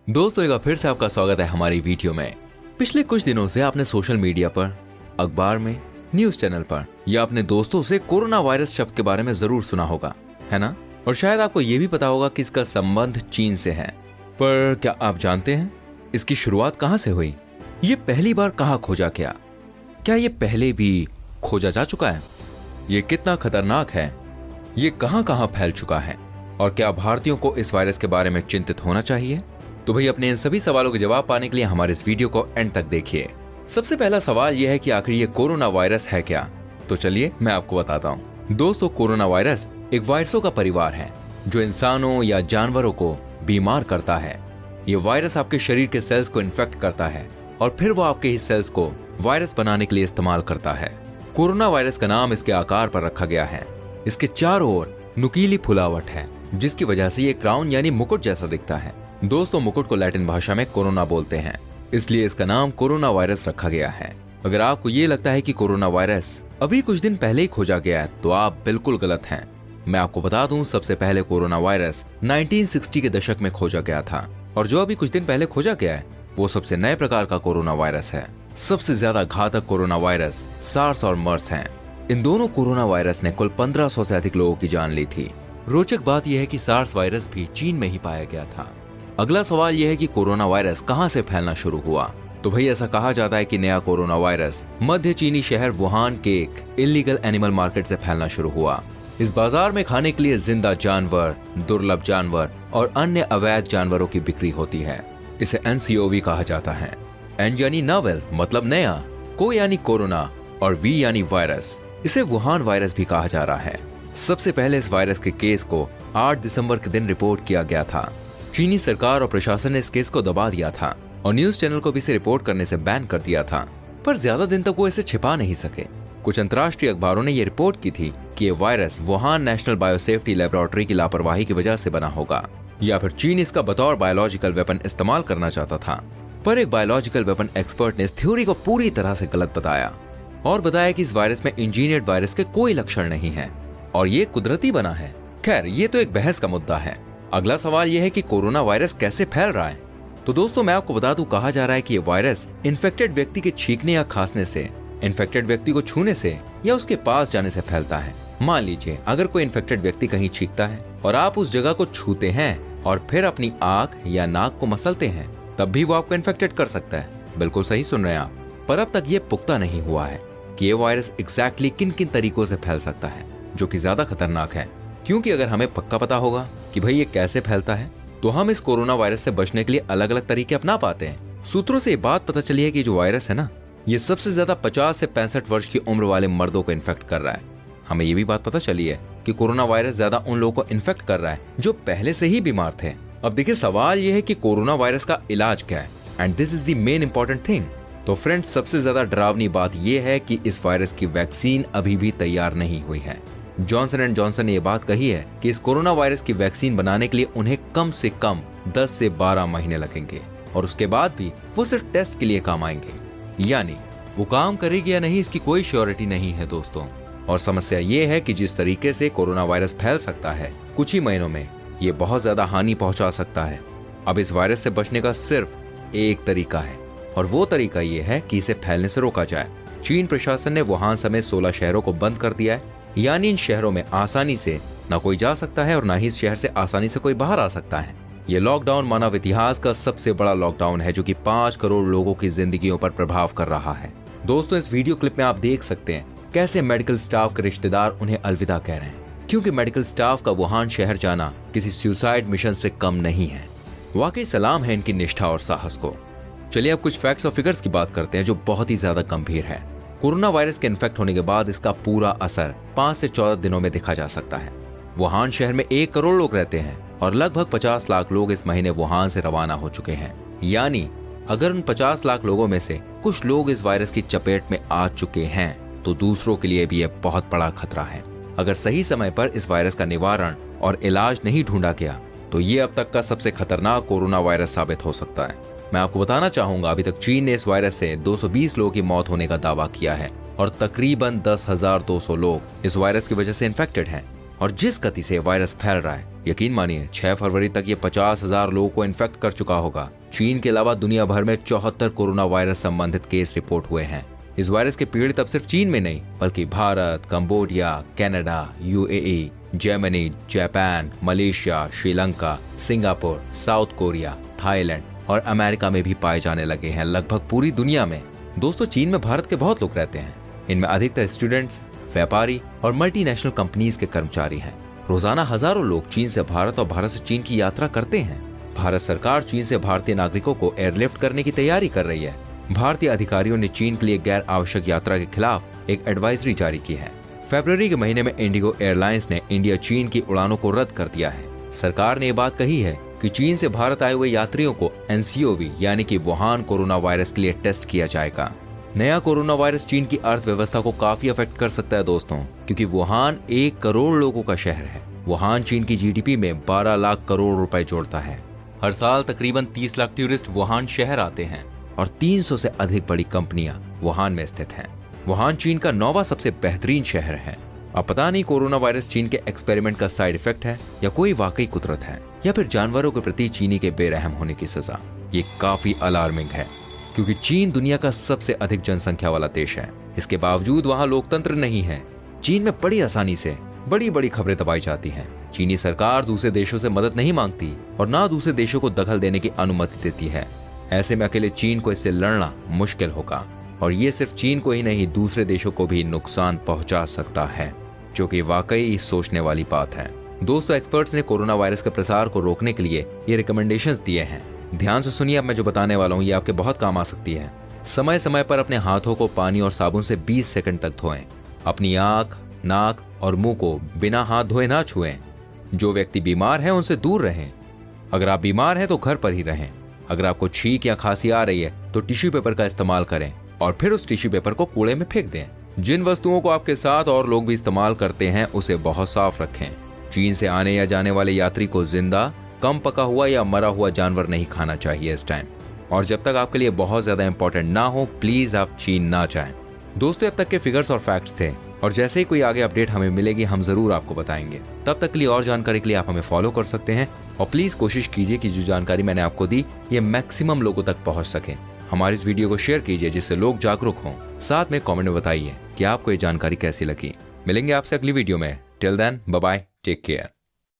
दोस्तों, एक बार फिर से आपका स्वागत है हमारी वीडियो में। पिछले कुछ दिनों से आपने सोशल मीडिया पर, अखबार में, न्यूज चैनल पर या अपने दोस्तों से कोरोना वायरस शब्द के बारे में जरूर सुना होगा, है ना? और शायद आपको ये भी पता होगा कि इसका संबंध चीन से है। पर क्या आप जानते हैं इसकी शुरुआत कहां से हुई? ये पहली बार कहां खोजा गया? क्या ये पहले भी खोजा जा चुका है? ये कितना खतरनाक है? ये कहां कहां फैल चुका है? और क्या भारतीयों को इस वायरस के बारे में चिंतित होना चाहिए? तो भाई, अपने इन सभी सवालों के जवाब पाने के लिए हमारे इस वीडियो को एंड तक देखिए। सबसे पहला सवाल यह है कि आखिर ये कोरोना वायरस है क्या? तो चलिए मैं आपको बताता हूँ। दोस्तों, कोरोना वायरस एक वायरसों का परिवार है जो इंसानों या जानवरों को बीमार करता है। ये वायरस आपके शरीर के सेल्स को इन्फेक्ट करता है और फिर वो आपके ही सेल्स को वायरस बनाने के लिए इस्तेमाल करता है। कोरोना वायरस का नाम इसके आकार पर रखा गया है। इसके चारों ओर नुकीली फुलावट है जिसकी वजह से ये क्राउन यानी मुकुट जैसा दिखता है। दोस्तों, मुकुट को लैटिन भाषा में कोरोना बोलते हैं, इसलिए इसका नाम कोरोना वायरस रखा गया है। अगर आपको ये लगता है कि कोरोना वायरस अभी कुछ दिन पहले ही खोजा गया है तो आप बिल्कुल गलत हैं। मैं आपको बता दूं, सबसे पहले कोरोना वायरस 1960 के दशक में खोजा गया था और जो अभी कुछ दिन पहले खोजा गया है वो सबसे नए प्रकार का कोरोना वायरस है। सबसे ज्यादा घातक कोरोना वायरस सार्स और मर्स हैं। इन दोनों कोरोना वायरस ने कुल 1500 से अधिक लोगों की जान ली थी। रोचक बात यह है कि सार्स वायरस भी चीन में ही पाया गया था। अगला सवाल यह है कि कोरोना वायरस कहां से फैलना शुरू हुआ? तो भाई, ऐसा कहा जाता है कि नया कोरोना वायरस मध्य चीनी शहर वुहान के एक इलीगल एनिमल मार्केट से फैलना शुरू हुआ। इस बाजार में खाने के लिए जिंदा जानवर, दुर्लभ जानवर और अन्य अवैध जानवरों की बिक्री होती है। इसे NCOV कहा जाता है। N यानी नोवेल मतलब नया, को यानी कोरोना और V यानी वायरस। इसे वुहान वायरस भी कहा जा रहा है। सबसे पहले इस वायरस के केस को 8 दिसंबर के दिन रिपोर्ट किया गया था। चीनी सरकार और प्रशासन ने इस केस को दबा दिया था और न्यूज चैनल को भी इसे रिपोर्ट करने से बैन कर दिया था। पर ज्यादा दिन तक वो इसे छिपा नहीं सके। कुछ अंतर्राष्ट्रीय अखबारों ने यह रिपोर्ट की थी कि यह virus Wuhan national biosafety laboratory की लापरवाही की वजह से बना होगा या फिर चीन इसका बतौर बायोलॉजिकल वेपन इस्तेमाल करना चाहता था। पर एक बायोलॉजिकल वेपन एक्सपर्ट ने इस थ्योरी को पूरी तरह से गलत बताया और बताया कि इस वायरस में इंजीनियर्ड वायरस के कोई लक्षण नहीं है और ये कुदरती बना है। खैर, ये तो एक बहस का मुद्दा है। अगला सवाल यह है कि कोरोना वायरस कैसे फैल रहा है? तो दोस्तों, मैं आपको बता दूं, कहा जा रहा है कि ये वायरस इन्फेक्टेड व्यक्ति के छींकने या खांसने से, इन्फेक्टेड व्यक्ति को छूने से या उसके पास जाने से फैलता है। मान लीजिए, अगर कोई इन्फेक्टेड व्यक्ति कहीं छींकता है और आप उस जगह को छूते हैं और फिर अपनी आंख या नाक को मसलते हैं, तब भी वो आपको इन्फेक्टेड कर सकता है। बिल्कुल सही सुन रहे हैं आप। पर अब तक ये पुख्ता नहीं हुआ है कि ये वायरस एग्जैक्टली किन किन तरीकों से फैल सकता है, जो कि ज्यादा खतरनाक है। क्योंकि अगर हमें पक्का पता होगा कि भाई ये कैसे फैलता है तो हम इस कोरोना वायरस से बचने के लिए अलग अलग तरीके अपना पाते हैं। सूत्रों से ये बात पता चली है कि जो वायरस है ना, ये सबसे ज्यादा 50 से 65 वर्ष की उम्र वाले मर्दों को इन्फेक्ट कर रहा है। हमें ये भी बात पता चली है कि कोरोना वायरस ज्यादा उन लोगों को इन्फेक्ट कर रहा है जो पहले से ही बीमार थे। अब देखिए, सवाल ये है कि कोरोना वायरस का इलाज क्या है, and this is the main important thing. तो फ्रेंड्स, सबसे ज्यादा डरावनी बात यह है कि इस वायरस की वैक्सीन अभी भी तैयार नहीं हुई है। जॉनसन एंड जॉनसन ने यह बात कही है कि इस कोरोना वायरस की वैक्सीन बनाने के लिए उन्हें कम से कम 10 से 12 महीने लगेंगे और उसके बाद भी वो सिर्फ टेस्ट के लिए काम आएंगे। यानी वो काम करेगी या नहीं, इसकी कोई श्योरिटी नहीं है दोस्तों। और समस्या ये है कि जिस तरीके से कोरोना वायरस फैल सकता है, कुछ ही महीनों में ये बहुत ज्यादा हानि पहुंचा सकता है। अब इस वायरस से बचने का सिर्फ एक तरीका है और वो तरीका ये है कि इसे फैलने से रोका जाए। चीन प्रशासन ने वुहान समेत 16 शहरों को बंद कर दिया है। यानी इन शहरों में आसानी से न कोई जा सकता है और न ही इस शहर से आसानी से कोई बाहर आ सकता है। ये लॉकडाउन मानव इतिहास का सबसे बड़ा लॉकडाउन है जो कि 5 करोड़ लोगों की जिंदगियों पर प्रभाव कर रहा है। दोस्तों, इस वीडियो क्लिप में आप देख सकते हैं कैसे मेडिकल स्टाफ के रिश्तेदार उन्हें अलविदा कह रहे हैं, क्योंकि मेडिकल स्टाफ का वुहान शहर जाना किसी सुसाइड मिशन से कम नहीं है। वाकई सलाम है इनकी निष्ठा और साहस को। चलिए अब कुछ फैक्ट्स और फिगर्स की बात करते हैं जो बहुत ही ज्यादा गंभीर है। कोरोना वायरस के इन्फेक्ट होने के बाद इसका पूरा असर 5 से 14 दिनों में दिखा जा सकता है। वुहान शहर में 1 करोड़ लोग रहते हैं और लगभग 50 लाख लोग इस महीने वुहान से रवाना हो चुके हैं। यानी अगर उन 50 लाख लोगों में से कुछ लोग इस वायरस की चपेट में आ चुके हैं तो दूसरों के लिए भी यह बहुत बड़ा खतरा है। अगर सही समय पर इस वायरस का निवारण और इलाज नहीं ढूंढा गया तो ये अब तक का सबसे खतरनाक कोरोना वायरस साबित हो सकता है। मैं आपको बताना चाहूंगा, अभी तक चीन ने इस वायरस से 220 लोगों की मौत होने का दावा किया है और तकरीबन 10,200 लोग इस वायरस की वजह से इन्फेक्टेड हैं और जिस गति से वायरस फैल रहा है, यकीन मानिए 6 फरवरी तक ये 50,000 लोगों को इन्फेक्ट कर चुका होगा। चीन के अलावा दुनिया भर में 74 कोरोना वायरस संबंधित केस रिपोर्ट हुए हैं। इस वायरस के पीड़ित अब सिर्फ चीन में नहीं बल्कि Bharat, Cambodia, Canada, UAE, Germany, Japan, Malaysia, Sri Lanka, Singapore, south Korea, Thailand और अमेरिका में भी पाए जाने लगे हैं, लगभग पूरी दुनिया में। दोस्तों, चीन में भारत के बहुत लोग रहते हैं। इनमें अधिकतर स्टूडेंट्स, व्यापारी और मल्टीनेशनल कंपनीज के कर्मचारी हैं। रोजाना हजारों लोग चीन से भारत और भारत से चीन की यात्रा करते हैं। भारत सरकार चीन से भारतीय नागरिकों को एयरलिफ्ट करने की तैयारी कर रही है। भारतीय अधिकारियों ने चीन के लिए गैर आवश्यक यात्रा के खिलाफ एक एडवाइजरी जारी की है। फरवरी के महीने में इंडिगो एयरलाइंस ने इंडिया चीन की उड़ानों को रद्द कर दिया है। सरकार ने ये बात कही है कि चीन से भारत आए हुए यात्रियों को NCOV यानी कि वुहान कोरोना वायरस के लिए टेस्ट किया जाएगा। नया कोरोना वायरस चीन की अर्थव्यवस्था को काफी अफेक्ट कर सकता है दोस्तों, क्योंकि वुहान 1 करोड़ लोगों का शहर है। वुहान चीन की GDP में 12 लाख करोड़ रुपए जोड़ता है। हर साल तकरीबन 30 लाख टूरिस्ट वुहान शहर आते हैं और 300 से अधिक बड़ी कंपनियां वुहान में स्थित हैं। वुहान चीन का 9वां सबसे बेहतरीन शहर है। अब पता नहीं कोरोना वायरस चीन के एक्सपेरिमेंट का साइड इफेक्ट है या कोई वाकई कुदरत है या फिर जानवरों के प्रति चीनी के बेरहम होने की सजा। ये काफी अलार्मिंग है, क्योंकि चीन दुनिया का सबसे अधिक जनसंख्या वाला देश है। इसके बावजूद वहाँ लोकतंत्र नहीं है। चीन में बड़ी आसानी से बड़ी बड़ी खबरें दबाई जाती हैं। चीनी सरकार दूसरे देशों से मदद नहीं मांगती और ना दूसरे देशों को दखल देने की अनुमति देती है। ऐसे में अकेले चीन को इससे लड़ना मुश्किल होगा और ये सिर्फ चीन को ही नहीं दूसरे देशों को भी नुकसान पहुंचा सकता है, जो कि वाकई सोचने वाली बात है। दोस्तों, एक्सपर्ट्स ने कोरोना वायरस के प्रसार को रोकने के लिए ये रिकमेंडेशंस दिए हैं। ध्यान से सुनिए, अब मैं जो बताने वाला हूँ ये आपके बहुत काम आ सकती है। समय समय पर अपने हाथों को पानी और साबुन से 20 सेकंड तक धोएं। अपनी आंख, नाक और मुंह को बिना हाथ धोए ना छुएं। जो व्यक्ति बीमार है उनसे दूर रहें। अगर आप बीमार हैं तो घर पर ही रहें। अगर आपको छींक या खांसी आ रही है तो टिश्यू पेपर का इस्तेमाल करें और फिर उस टिश्यू पेपर को कूड़े में फेंक दें। जिन वस्तुओं को आपके साथ और लोग भी इस्तेमाल करते हैं उसे बहुत साफ रखें। चीन से आने या जाने वाले यात्री को जिंदा, कम पका हुआ या मरा हुआ जानवर नहीं खाना चाहिए इस टाइम। और जब तक आपके लिए बहुत ज्यादा इंपॉर्टेंट ना हो, प्लीज आप चीन ना जाएं। दोस्तों, अब तक के फिगर्स और फैक्ट्स थे और जैसे ही कोई आगे अपडेट हमें मिलेगी हम जरूर आपको बताएंगे। तब तक के लिए और जानकारी के लिए आप हमें फॉलो कर सकते हैं और प्लीज कोशिश कीजिए कि जो जानकारी मैंने आपको दी ये मैक्सिमम लोगों तक पहुंच सके। हमारी इस वीडियो को शेयर कीजिए जिससे लोग जागरूक हों। साथ में कमेंट में बताइए कि आपको ये जानकारी कैसी लगी। मिलेंगे आपसे अगली वीडियो में। Till then, bye bye, take care.